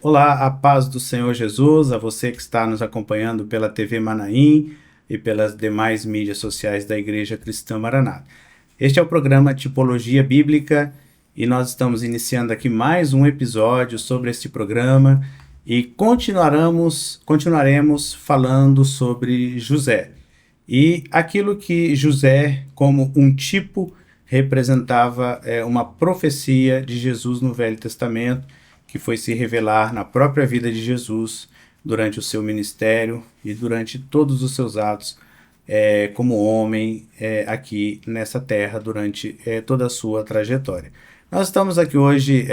Olá, a paz do Senhor Jesus, a você que está nos acompanhando pela TV Manaim e pelas demais mídias sociais da Igreja Cristã Maranata. Este é o programa Tipologia Bíblica e nós estamos iniciando aqui mais um episódio sobre este programa e continuaremos falando sobre José e aquilo que José, como um tipo, representava uma profecia de Jesus no Velho Testamento, que foi se revelar na própria vida de Jesus durante o seu ministério e durante todos os seus atos como homem aqui nessa terra durante toda a sua trajetória. Nós estamos aqui hoje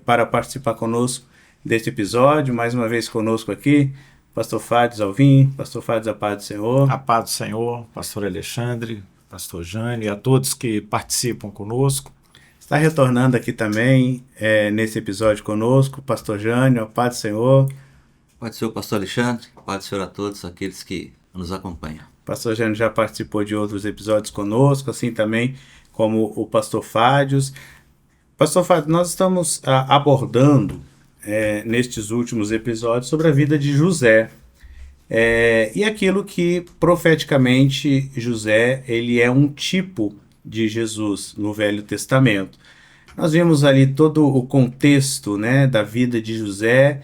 para participar conosco deste episódio, mais uma vez conosco aqui, Pastor Fádio Alvim. Pastor Fádio, a paz do Senhor. A paz do Senhor, Pastor Alexandre, Pastor Jânio e a todos que participam conosco. Está retornando aqui também, nesse episódio conosco, Pastor Jânio, a paz do Senhor. Paz do Senhor, Pastor Alexandre, paz do Senhor a todos aqueles que nos acompanham. Pastor Jânio já participou de outros episódios conosco, assim também como o Pastor Fádio. Pastor Fádio, nós estamos abordando nestes últimos episódios sobre a vida de José. E aquilo que profeticamente José, ele é um tipo de Jesus no Velho Testamento. Nós vimos ali todo o contexto, né, da vida de José,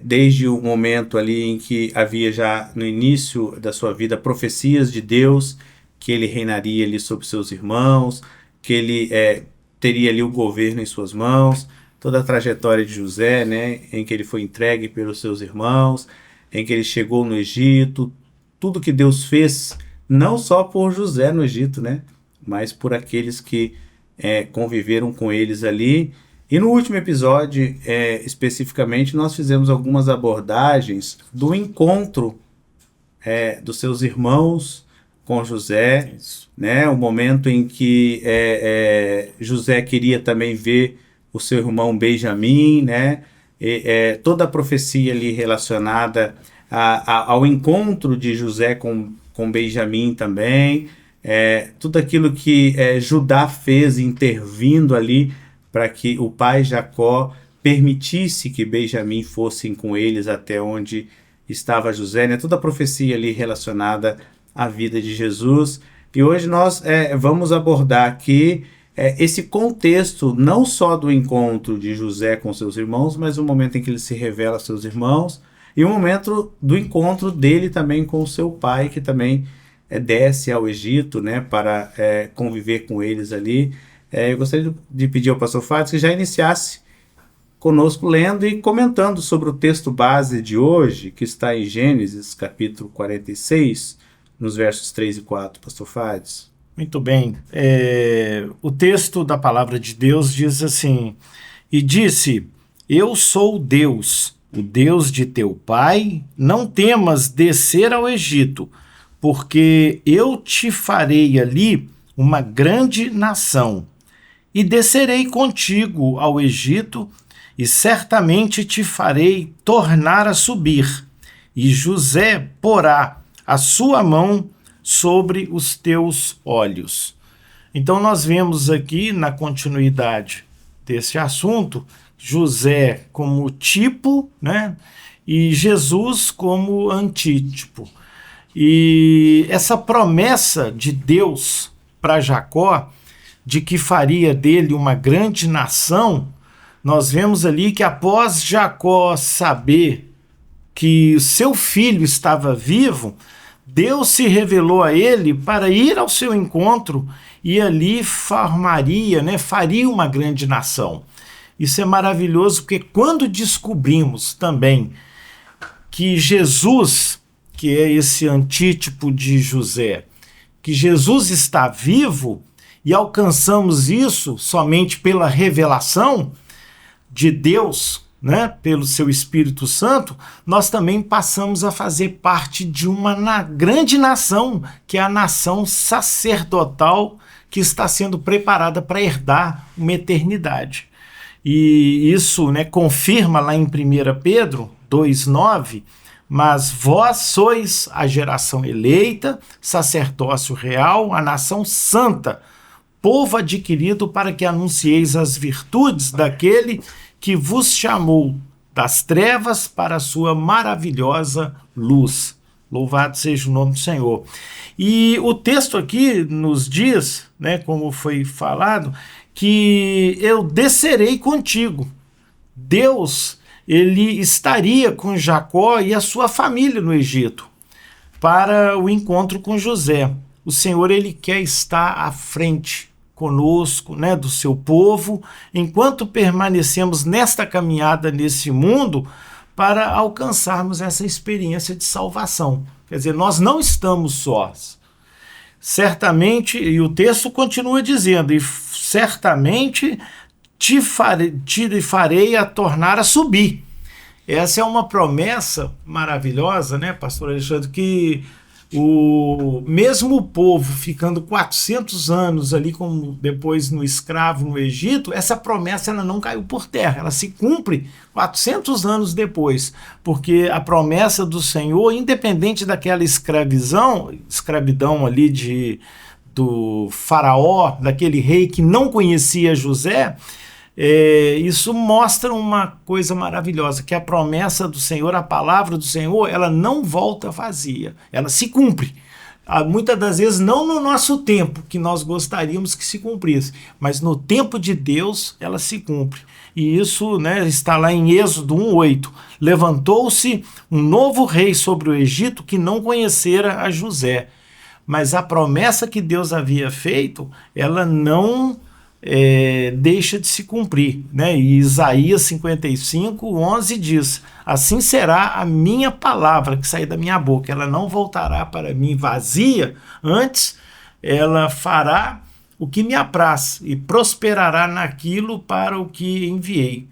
desde o momento ali em que havia já no início da sua vida profecias de Deus, que ele reinaria ali sobre seus irmãos, que ele teria ali o governo em suas mãos, toda a trajetória de José, né, em que ele foi entregue pelos seus irmãos, em que ele chegou no Egito, tudo que Deus fez, não só por José no Egito, né, mas por aqueles que conviveram com eles ali. E no último episódio, especificamente, nós fizemos algumas abordagens do encontro dos seus irmãos com José, né? O momento em que José queria também ver o seu irmão Benjamim, né? Toda a profecia ali relacionada ao encontro de José com Benjamim também, tudo aquilo que Judá fez intervindo ali para que o pai Jacó permitisse que Benjamim fosse com eles até onde estava José, né? Toda a profecia ali relacionada à vida de Jesus. E hoje nós vamos abordar aqui esse contexto não só do encontro de José com seus irmãos, mas o momento em que ele se revela a seus irmãos e o momento do encontro dele também com o seu pai, que também desce ao Egito, né, para conviver com eles ali. Eu gostaria de pedir ao pastor Fádio que já iniciasse conosco lendo e comentando sobre o texto base de hoje, que está em Gênesis, capítulo 46, nos versos 3 e 4. Pastor Fádio. Muito bem. O texto da palavra de Deus diz assim: E disse, eu sou Deus, o Deus de teu pai, não temas descer ao Egito, porque eu te farei ali uma grande nação. E descerei contigo ao Egito, e certamente te farei tornar a subir. E José porá a sua mão sobre os teus olhos. Então nós vemos aqui, na continuidade desse assunto, José como tipo, né? E Jesus como antítipo. E essa promessa de Deus para Jacó, de que faria dele uma grande nação, nós vemos ali que após Jacó saber que o seu filho estava vivo, Deus se revelou a ele para ir ao seu encontro e ali formaria, né, faria uma grande nação. Isso é maravilhoso, porque quando descobrimos também que Jesus, que é esse antítipo de José, que Jesus está vivo, e alcançamos isso somente pela revelação de Deus, né, pelo seu Espírito Santo, nós também passamos a fazer parte de uma grande nação, que é a nação sacerdotal que está sendo preparada para herdar uma eternidade. E isso, né, confirma lá em 1 Pedro 2,9, mas vós sois a geração eleita, sacerdócio real, a nação santa, povo adquirido para que anuncieis as virtudes daquele que vos chamou das trevas para a sua maravilhosa luz. Louvado seja o nome do Senhor. E o texto aqui nos diz, né, como foi falado, que eu descerei contigo. Deus, ele estaria com Jacó e a sua família no Egito para o encontro com José. O Senhor, ele quer estar à frente conosco, né, do seu povo, enquanto permanecemos nesta caminhada nesse mundo, para alcançarmos essa experiência de salvação. Quer dizer, nós não estamos sós. Certamente, e o texto continua dizendo, e certamente te farei a tornar a subir. Essa é uma promessa maravilhosa, né, pastor Alexandre, que o mesmo povo ficando 400 anos ali, como depois no escravo no Egito, essa promessa ela não caiu por terra, ela se cumpre 400 anos depois, porque a promessa do Senhor, independente daquela escravidão ali do faraó, daquele rei que não conhecia José, isso mostra uma coisa maravilhosa, que a promessa do Senhor, a palavra do Senhor, ela não volta vazia, ela se cumpre. Muitas das vezes não no nosso tempo, que nós gostaríamos que se cumprisse, mas no tempo de Deus ela se cumpre. E isso, né, está lá em Êxodo 1:8. Levantou-se um novo rei sobre o Egito que não conhecera a José. Mas a promessa que Deus havia feito, ela não deixa de se cumprir, né? E Isaías 55:11 diz: assim será a minha palavra que sair da minha boca, ela não voltará para mim vazia, antes ela fará o que me apraz e prosperará naquilo para o que enviei.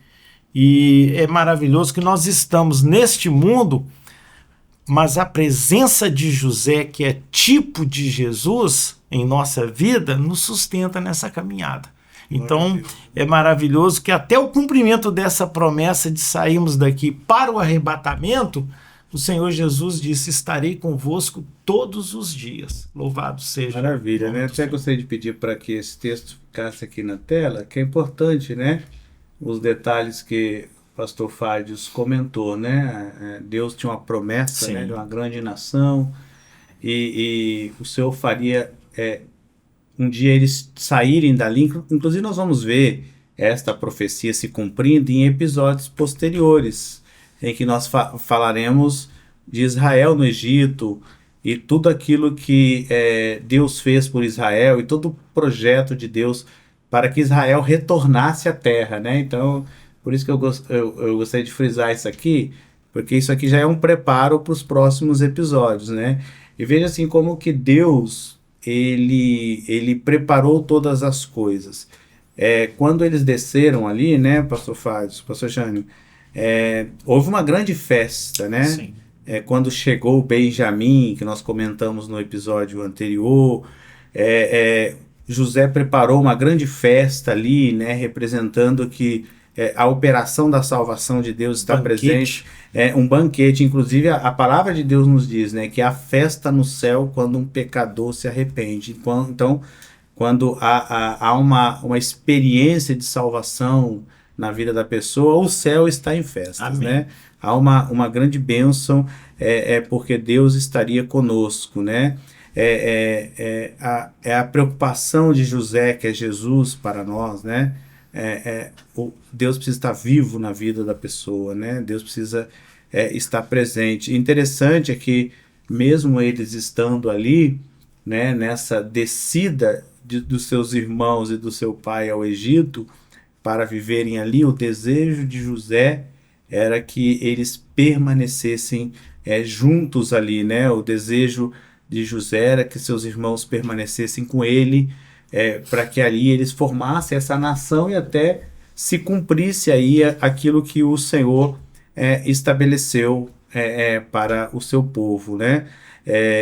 E é maravilhoso que nós estamos neste mundo, mas a presença de José, que é tipo de Jesus em nossa vida, nos sustenta nessa caminhada. Então, é maravilhoso que até o cumprimento dessa promessa de sairmos daqui para o arrebatamento, o Senhor Jesus disse: estarei convosco todos os dias. Louvado seja. Maravilha, né? Até gostaria de pedir para que esse texto ficasse aqui na tela, que é importante, né? Os detalhes que o pastor Fádios comentou, né? Deus tinha uma promessa, né, de uma grande nação, e o Senhor faria um dia eles saírem dali. Inclusive nós vamos ver esta profecia se cumprindo em episódios posteriores, em que nós falaremos de Israel no Egito e tudo aquilo que Deus fez por Israel e todo o projeto de Deus para que Israel retornasse à terra, né? Então, por isso que eu gostaria de frisar isso aqui, porque isso aqui já é um preparo para os próximos episódios, né? E veja assim como que Deus ele preparou todas as coisas. Quando eles desceram ali, né, pastor Fábio, pastor Jânio, houve uma grande festa, né? Sim. Quando chegou Benjamim, que nós comentamos no episódio anterior, José preparou uma grande festa ali, né, representando que a operação da salvação de Deus está presente. Um banquete, inclusive a palavra de Deus nos diz, né, que há festa no céu quando um pecador se arrepende. Então, quando há uma experiência de salvação na vida da pessoa, o céu está em festas, né? Há uma grande bênção, porque Deus estaria conosco, né? A preocupação de José, que é Jesus para nós, né? Deus precisa estar vivo na vida da pessoa, né? Deus precisa estar presente. Interessante é que mesmo eles estando ali, né, nessa descida dos seus irmãos e do seu pai ao Egito para viverem ali, o desejo de José era que eles permanecessem juntos ali, né? O desejo de José era que seus irmãos permanecessem com ele, para que ali eles formassem essa nação e até se cumprisse aí aquilo que o Senhor estabeleceu para o seu povo, né?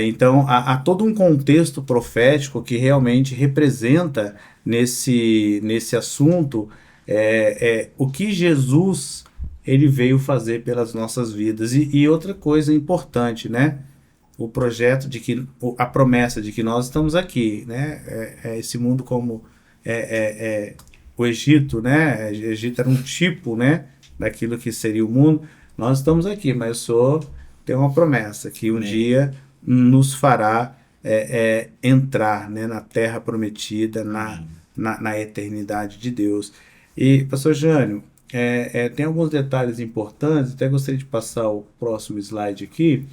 Então há todo um contexto profético que realmente representa nesse assunto o que Jesus ele veio fazer pelas nossas vidas. E outra coisa importante, né? O projeto de que, a promessa de que nós estamos aqui, né? Esse mundo como o Egito, né? O Egito era um tipo, né, daquilo que seria o mundo. Nós estamos aqui, mas o Senhor tem uma promessa que um dia nos fará entrar, né, na terra prometida, na eternidade de Deus. E, pastor Jânio, tem alguns detalhes importantes, até gostaria de passar o próximo slide aqui.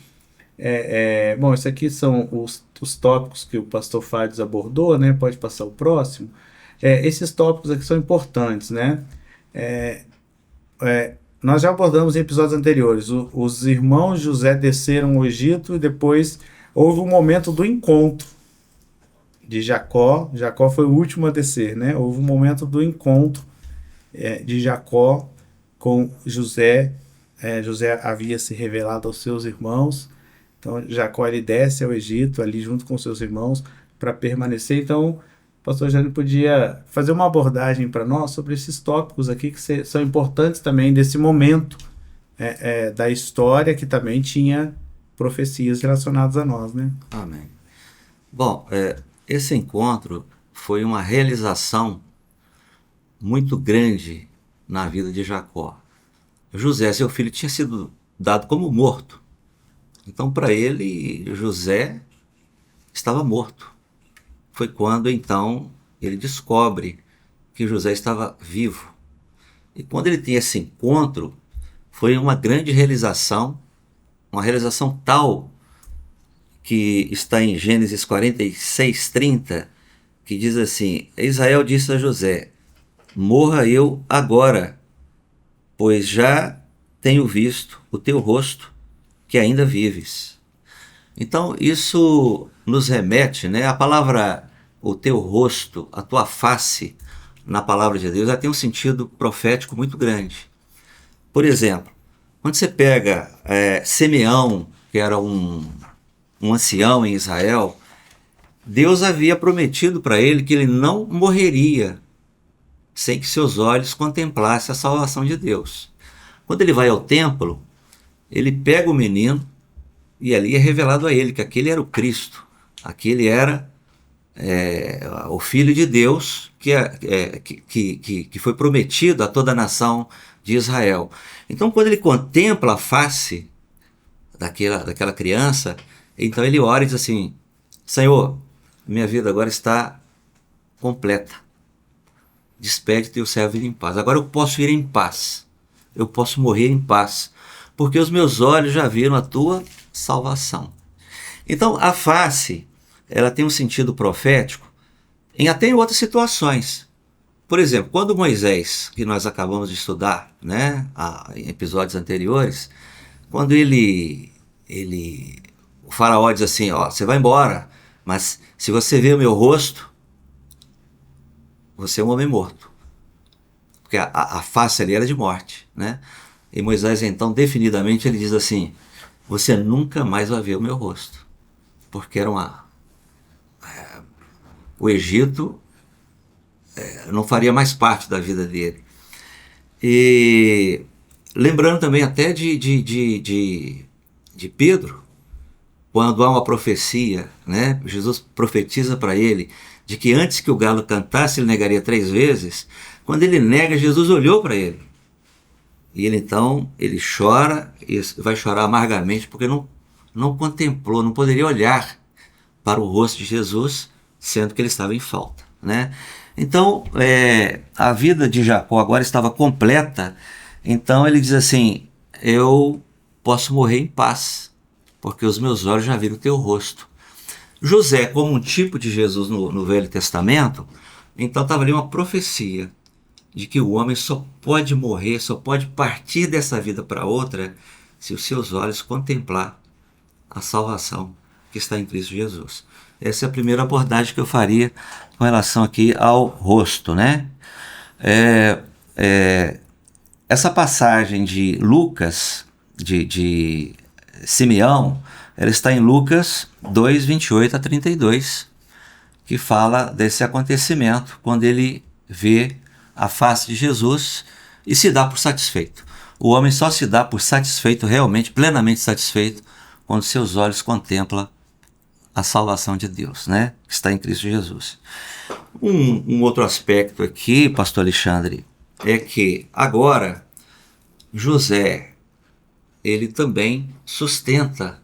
Bom, esses aqui são os tópicos que o pastor Fádios abordou, né? Pode passar o próximo. Esses tópicos aqui são importantes, né? Nós já abordamos em episódios anteriores. Os irmãos José desceram o Egito e depois houve um momento do encontro de Jacó. Jacó foi o último a descer, né? Houve um momento do encontro de Jacó com José. José havia se revelado aos seus irmãos. Então, Jacó ele desce ao Egito ali junto com seus irmãos para permanecer. Então, o pastor Jânio podia fazer uma abordagem para nós sobre esses tópicos aqui que são importantes também desse momento da história que também tinha profecias relacionadas a nós, né? Amém. Bom, esse encontro foi uma realização muito grande na vida de Jacó. José, seu filho, tinha sido dado como morto. Então, para ele, José estava morto. Foi quando, então, ele descobre que José estava vivo. E quando ele tem esse encontro, foi uma grande realização, uma realização tal que está em Gênesis 46:30, que diz assim: Israel disse a José: morra eu agora, pois já tenho visto o teu rosto, que ainda vives. Então isso nos remete, né? A palavra, o teu rosto, a tua face, na palavra de Deus, ela tem um sentido profético muito grande. Por exemplo, quando você pega Simeão, que era um ancião em Israel, Deus havia prometido para ele que ele não morreria sem que seus olhos contemplassem a salvação de Deus. Quando ele vai ao templo, ele pega o menino e ali é revelado a ele que aquele era o Cristo, aquele era o Filho de Deus que foi prometido a toda a nação de Israel. Então, quando ele contempla a face daquela criança, então ele ora e diz assim: Senhor, minha vida agora está completa. Despede teu servo ir em paz. Agora eu posso ir em paz. Eu posso morrer em paz, porque os meus olhos já viram a tua salvação. Então, a face, ela tem um sentido profético até em outras situações. Por exemplo, quando Moisés, que nós acabamos de estudar, né, em episódios anteriores, quando o faraó diz assim: ó, você vai embora, mas se você ver o meu rosto, você é um homem morto. Porque a face ali era de morte, né? E Moisés, então, definidamente, ele diz assim: você nunca mais vai ver o meu rosto. Porque era o Egito não faria mais parte da vida dele. E lembrando também até de Pedro, quando há uma profecia, né? Jesus profetiza para ele de que antes que o galo cantasse, ele negaria 3 vezes. Quando ele nega, Jesus olhou para ele. E ele então, ele chora, e vai chorar amargamente, porque não contemplou, não poderia olhar para o rosto de Jesus, sendo que ele estava em falta, né? Então, a vida de Jacó agora estava completa. Então ele diz assim: eu posso morrer em paz, porque os meus olhos já viram o teu rosto. José, como um tipo de Jesus no Velho Testamento, então estava ali uma profecia de que o homem só pode morrer, só pode partir dessa vida para outra, se os seus olhos contemplar a salvação que está em Cristo Jesus. Essa é a primeira abordagem que eu faria com relação aqui ao rosto, né? Essa passagem de Lucas, de Simeão, ela está em Lucas 2, 28 a 32, que fala desse acontecimento, quando ele vê a face de Jesus e se dá por satisfeito. O homem só se dá por satisfeito, realmente, plenamente satisfeito, quando seus olhos contemplam a salvação de Deus, né? Que está em Cristo Jesus. Um outro aspecto aqui, pastor Alexandre, é que agora José, ele também sustenta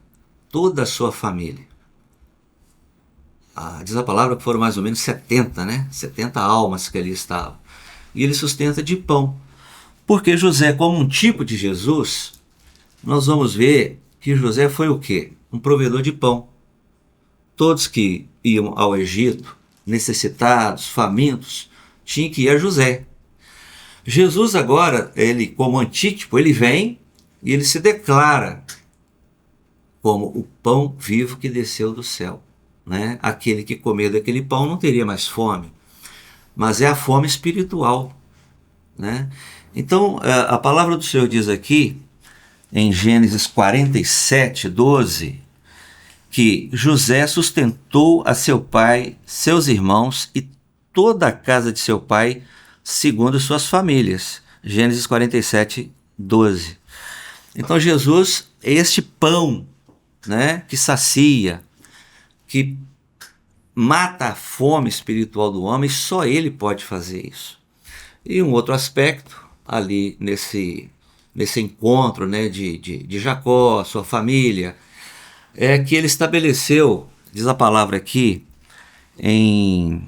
toda a sua família. Diz a palavra que foram mais ou menos 70, né? 70 almas que ali estavam. E ele sustenta de pão. Porque José, como um tipo de Jesus, nós vamos ver que José foi o quê? Um provedor de pão. Todos que iam ao Egito, necessitados, famintos, tinham que ir a José. Jesus agora, ele como antítipo, ele vem e ele se declara como o pão vivo que desceu do céu. Né? Aquele que comer daquele pão não teria mais fome, mas é a fome espiritual. Né? Então, a palavra do Senhor diz aqui, em Gênesis 47, 12, que José sustentou a seu pai, seus irmãos e toda a casa de seu pai, segundo suas famílias. Gênesis 47, 12. Então, Jesus é este pão, né, que sacia, que mata a fome espiritual do homem, só ele pode fazer isso. E um outro aspecto, ali nesse encontro, né, de Jacó, sua família, é que ele estabeleceu, diz a palavra aqui, em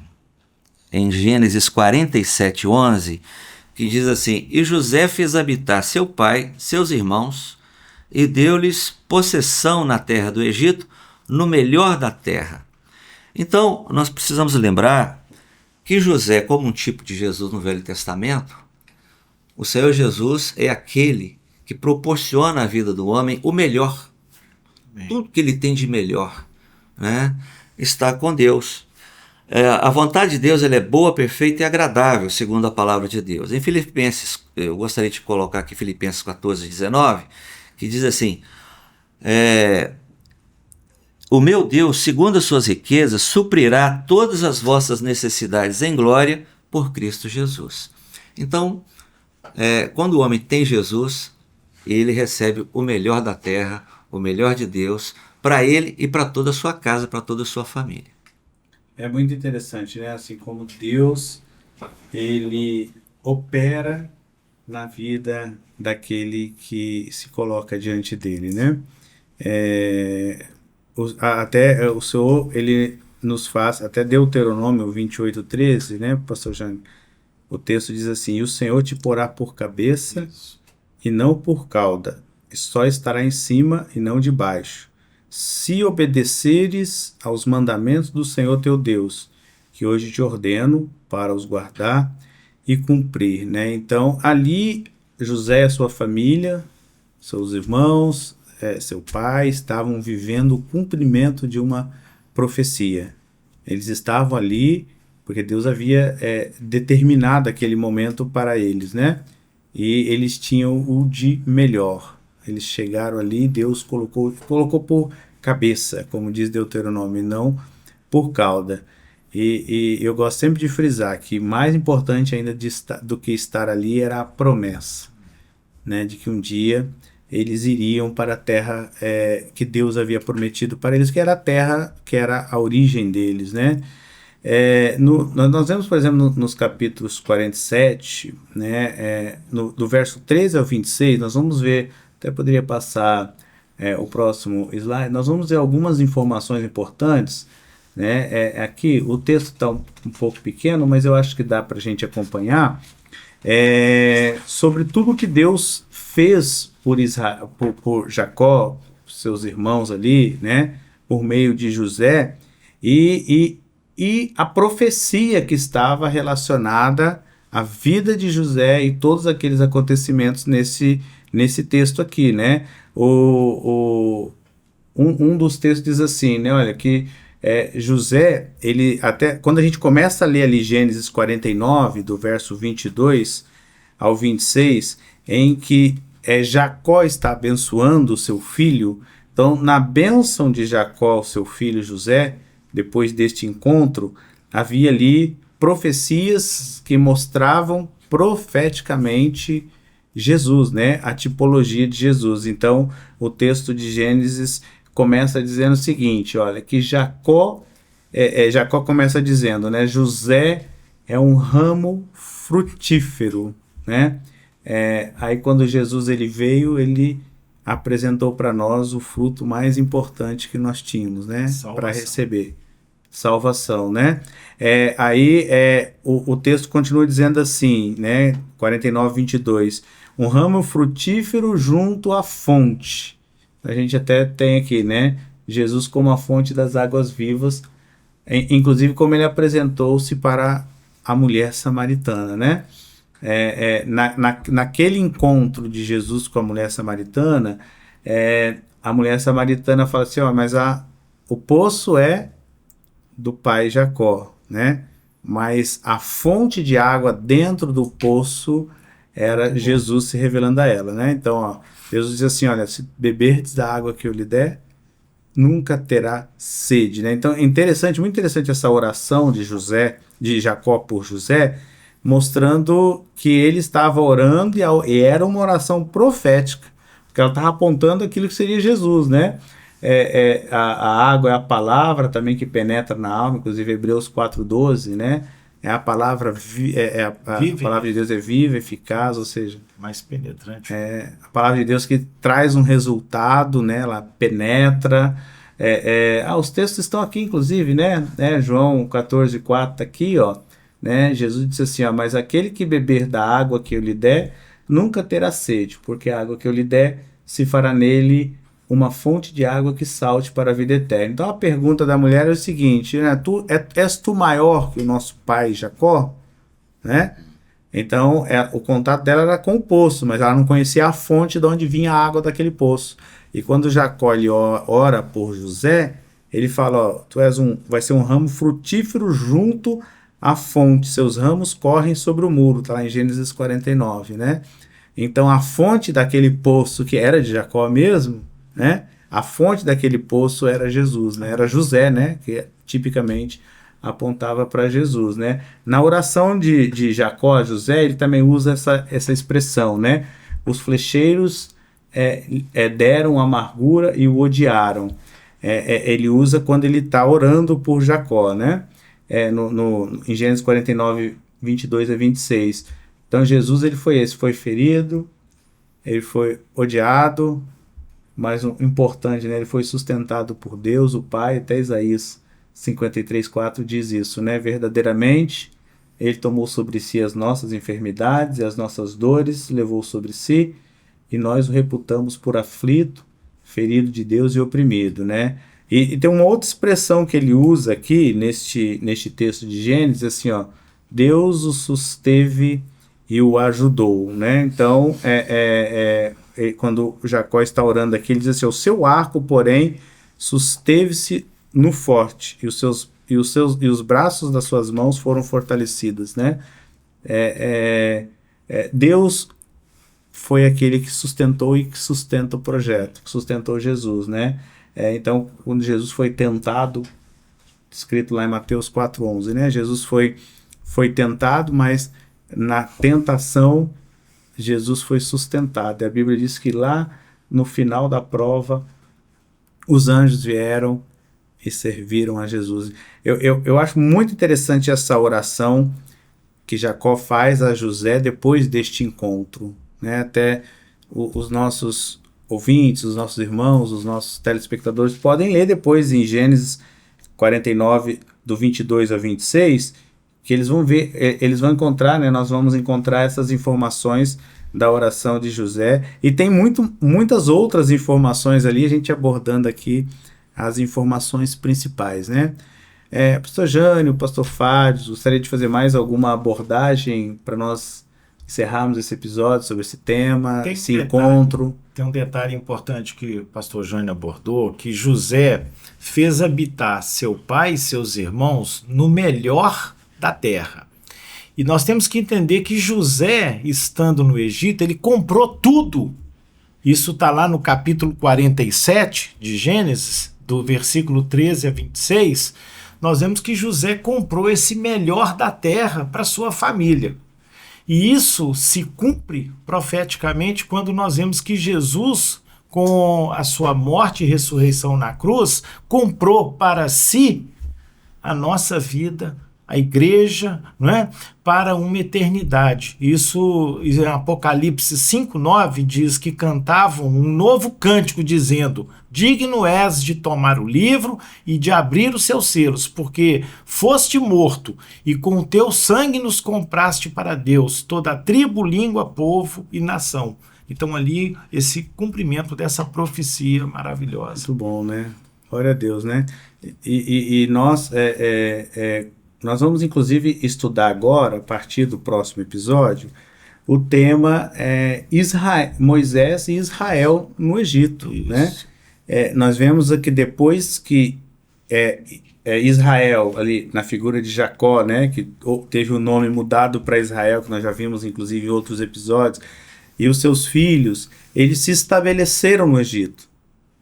Gênesis 47, 11, que diz assim: e José fez habitar seu pai, seus irmãos, e deu-lhes possessão na terra do Egito, no melhor da terra. Então, nós precisamos lembrar que José, como um tipo de Jesus no Velho Testamento, o Senhor Jesus é aquele que proporciona à vida do homem o melhor. Tudo que ele tem de melhor, né, está com Deus. A vontade de Deus, ela é boa, perfeita e agradável, segundo a palavra de Deus. Em Filipenses, eu gostaria de colocar aqui Filipenses 14, 19, que diz assim: o meu Deus, segundo as suas riquezas, suprirá todas as vossas necessidades em glória por Cristo Jesus. Então, quando o homem tem Jesus, ele recebe o melhor da terra, o melhor de Deus, para ele e para toda a sua casa, para toda a sua família. É muito interessante, né? Assim como Deus, ele opera na vida daquele que se coloca diante dele, né? Até o Senhor, ele nos faz, até Deuteronômio 28, 13, né, pastor Jânio? O texto diz assim: e o Senhor te porá por cabeça e não por cauda, e só estará em cima e não debaixo, se obedeceres aos mandamentos do Senhor teu Deus, que hoje te ordeno para os guardar e cumprir, né? Então, ali, José e a sua família, seus irmãos, seu pai, estavam vivendo o cumprimento de uma profecia. Eles estavam ali porque Deus havia determinado aquele momento para eles, né? E eles tinham o de melhor. Eles chegaram ali, Deus colocou por cabeça, como diz Deuteronômio, não por cauda. E eu gosto sempre de frisar que mais importante ainda do que estar ali era a promessa, né? De que um dia eles iriam para a terra que Deus havia prometido para eles, que era a terra que era a origem deles, né? Nós vemos, por exemplo, nos capítulos 47, né, do verso 13 ao 26, nós vamos ver, até poderia passar o próximo slide, nós vamos ver algumas informações importantes, né? Aqui o texto está um pouco pequeno, mas eu acho que dá para a gente acompanhar, sobre tudo que Deus fez por Jacó, seus irmãos ali, né, por meio de José, e a profecia que estava relacionada à vida de José e todos aqueles acontecimentos nesse texto aqui, né? Um dos textos diz assim, né? Olha, que José, ele até, quando a gente começa a ler ali Gênesis 49, do verso 22 ao 26, em que Jacó está abençoando o seu filho, então na bênção de Jacó, seu filho José, depois deste encontro, havia ali profecias que mostravam profeticamente Jesus, né? A tipologia de Jesus. Então, o texto de Gênesis começa dizendo o seguinte, olha, que Jacó começa dizendo, né? José é um ramo frutífero, né? Aí quando Jesus ele veio, ele apresentou para nós o fruto mais importante que nós tínhamos, né? Para receber salvação, né? O texto continua dizendo assim, né? 49:22, um ramo frutífero junto à fonte. A gente até tem aqui, né? Jesus como a fonte das águas vivas, inclusive como ele apresentou-se para a mulher samaritana, né? Naquele encontro de Jesus com a mulher samaritana, a mulher samaritana fala assim, mas o poço é do pai Jacó, né? Mas a fonte de água dentro do poço era Jesus se revelando a ela, né? Então, Jesus diz assim, olha, se beberdes da água que eu lhe der, nunca terá sede, né? Então, muito interessante essa oração de Jacó por José, mostrando que ele estava orando e era uma oração profética, porque ela estava apontando aquilo que seria Jesus, né? A água é a palavra também que penetra na alma, inclusive Hebreus 4:12, né? A palavra a palavra de Deus é viva, eficaz, ou seja, mais penetrante. A palavra de Deus que traz um resultado, né? Ela penetra. Os textos estão aqui, inclusive, né? João 14:4 está aqui, ó. Né? Jesus disse assim, mas aquele que beber da água que eu lhe der, nunca terá sede, porque a água que eu lhe der se fará nele uma fonte de água que salte para a vida eterna. Então a pergunta da mulher é o seguinte, né? És tu maior que o nosso pai Jacó? Né? Então o contato dela era com o poço, mas ela não conhecia a fonte de onde vinha a água daquele poço. E quando Jacó lhe ora por José, ele fala, vai ser um ramo frutífero junto à fonte, seus ramos correm sobre o muro, está lá em Gênesis 49, né? Então a fonte daquele poço que era de Jacó mesmo, né? A fonte daquele poço era Jesus, né? Era José, né? Que tipicamente apontava para Jesus, né? Na oração de Jacó a José, ele também usa essa expressão, né? Os flecheiros deram amargura e o odiaram. Ele usa quando ele está orando por Jacó, né? Em Gênesis 49:22-26. Então Jesus ele foi ferido, ele foi odiado, mas o importante, né, ele foi sustentado por Deus, o Pai. Até Isaías 53:4 diz isso, né? Verdadeiramente ele tomou sobre si as nossas enfermidades e as nossas dores, levou sobre si, e nós o reputamos por aflito, ferido de Deus e oprimido, né? E tem uma outra expressão que ele usa aqui neste texto de Gênesis, assim, ó, Deus o susteve e o ajudou, né? Então, quando Jacó está orando aqui, ele diz assim, o seu arco, porém, susteve-se no forte, e os braços das suas mãos foram fortalecidos, né? Deus foi aquele que sustentou e que sustenta o projeto, que sustentou Jesus, né? Então, quando Jesus foi tentado, escrito lá em Mateus 4:11, né? Jesus foi tentado, mas na tentação Jesus foi sustentado. E a Bíblia diz que lá no final da prova os anjos vieram e serviram a Jesus. Eu acho muito interessante essa oração que Jacó faz a José depois deste encontro, né? Até os nossos ouvintes, os nossos irmãos, os nossos telespectadores podem ler depois em Gênesis 49:22-26, que eles vão ver, eles vão encontrar, né? Nós vamos encontrar essas informações da oração de José, e tem muitas outras informações ali, a gente abordando aqui as informações principais, né? Pastor Jânio, Pastor Fádio, gostaria de fazer mais alguma abordagem para nós encerrarmos esse episódio sobre esse tema, encontro? Tem um detalhe importante que o pastor Jânio abordou, que José fez habitar seu pai e seus irmãos no melhor da terra. E nós temos que entender que José, estando no Egito, ele comprou tudo. Isso está lá no capítulo 47 de Gênesis, do versículo 13-26, nós vemos que José comprou esse melhor da terra para sua família. E isso se cumpre profeticamente quando nós vemos que Jesus, com a sua morte e ressurreição na cruz, comprou para si a nossa vida, a igreja, não é? Para uma eternidade. Isso em Apocalipse 5:9 diz que cantavam um novo cântico dizendo: digno és de tomar o livro e de abrir os seus selos, porque foste morto e com o teu sangue nos compraste para Deus toda a tribo, língua, povo e nação. Então ali esse cumprimento dessa profecia maravilhosa. Muito bom, né? Glória a Deus, né? E nós vamos inclusive estudar agora, a partir do próximo episódio, o tema Moisés e Israel no Egito, né? Nós vemos aqui depois que Israel, ali na figura de Jacó, né? Que teve o nome mudado para Israel, que nós já vimos inclusive em outros episódios, e os seus filhos, eles se estabeleceram no Egito.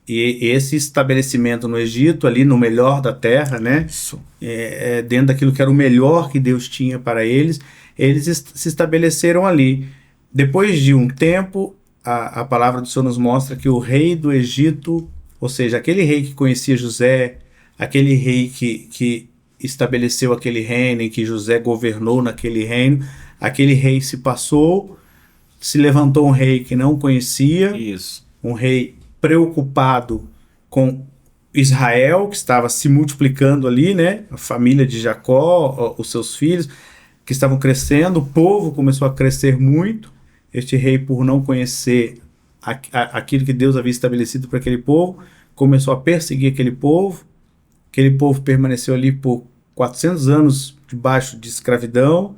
E esse estabelecimento no Egito, ali no melhor da terra, né? Dentro daquilo que era o melhor que Deus tinha para eles, eles se estabeleceram ali. Depois de um tempo, a palavra do Senhor nos mostra que o rei do Egito, ou seja, aquele rei que conhecia José, aquele rei que estabeleceu aquele reino, em que José governou naquele reino, aquele rei se passou, se levantou um rei que não conhecia, um rei preocupado com Israel, que estava se multiplicando ali, né? A família de Jacó, os seus filhos, que estavam crescendo, o povo começou a crescer muito. Este rei, por não conhecer aquilo que Deus havia estabelecido para aquele povo, começou a perseguir aquele povo. Aquele povo permaneceu ali por 400 anos debaixo de escravidão.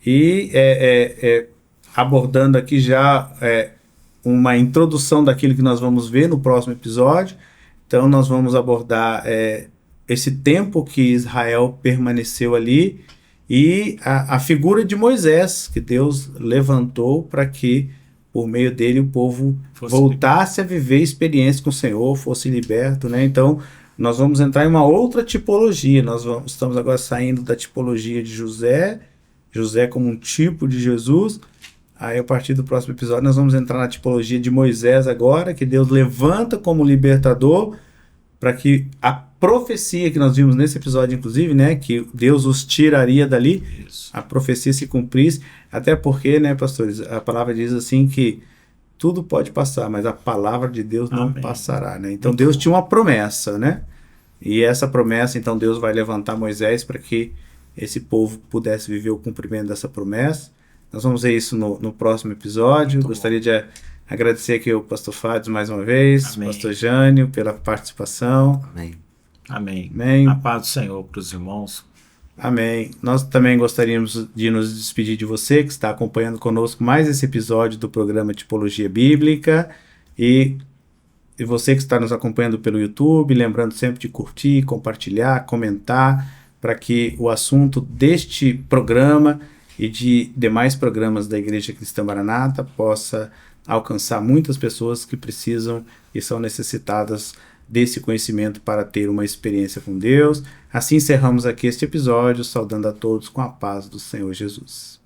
E abordando aqui já uma introdução daquilo que nós vamos ver no próximo episódio. Então nós vamos abordar esse tempo que Israel permaneceu ali e a figura de Moisés, que Deus levantou para que por meio dele o povo voltasse a viver experiência com o Senhor, fosse liberto, né? Então nós vamos entrar em uma outra tipologia. Estamos agora saindo da tipologia de José como um tipo de Jesus. Aí, a partir do próximo episódio, nós vamos entrar na tipologia de Moisés agora, que Deus levanta como libertador, para que a profecia que nós vimos nesse episódio, inclusive, né, que Deus os tiraria dali, a profecia se cumprisse, até porque, né, pastores, a palavra diz assim que tudo pode passar, mas a palavra de Deus não passará, né? Então, Deus tinha uma promessa, né? E essa promessa, então, Deus vai levantar Moisés para que esse povo pudesse viver o cumprimento dessa promessa. Nós vamos ver isso no próximo episódio. Gostaria de agradecer aqui ao pastor Fádio mais uma vez, pastor Jânio, pela participação. Amém. A paz do Senhor para os irmãos. Amém. Nós também gostaríamos de nos despedir de você que está acompanhando conosco mais esse episódio do programa Tipologia Bíblica. E você que está nos acompanhando pelo YouTube, lembrando sempre de curtir, compartilhar, comentar, para que o assunto deste programa e de demais programas da Igreja Cristã Maranata possa alcançar muitas pessoas que precisam e são necessitadas desse conhecimento para ter uma experiência com Deus. Assim encerramos aqui este episódio, saudando a todos com a paz do Senhor Jesus.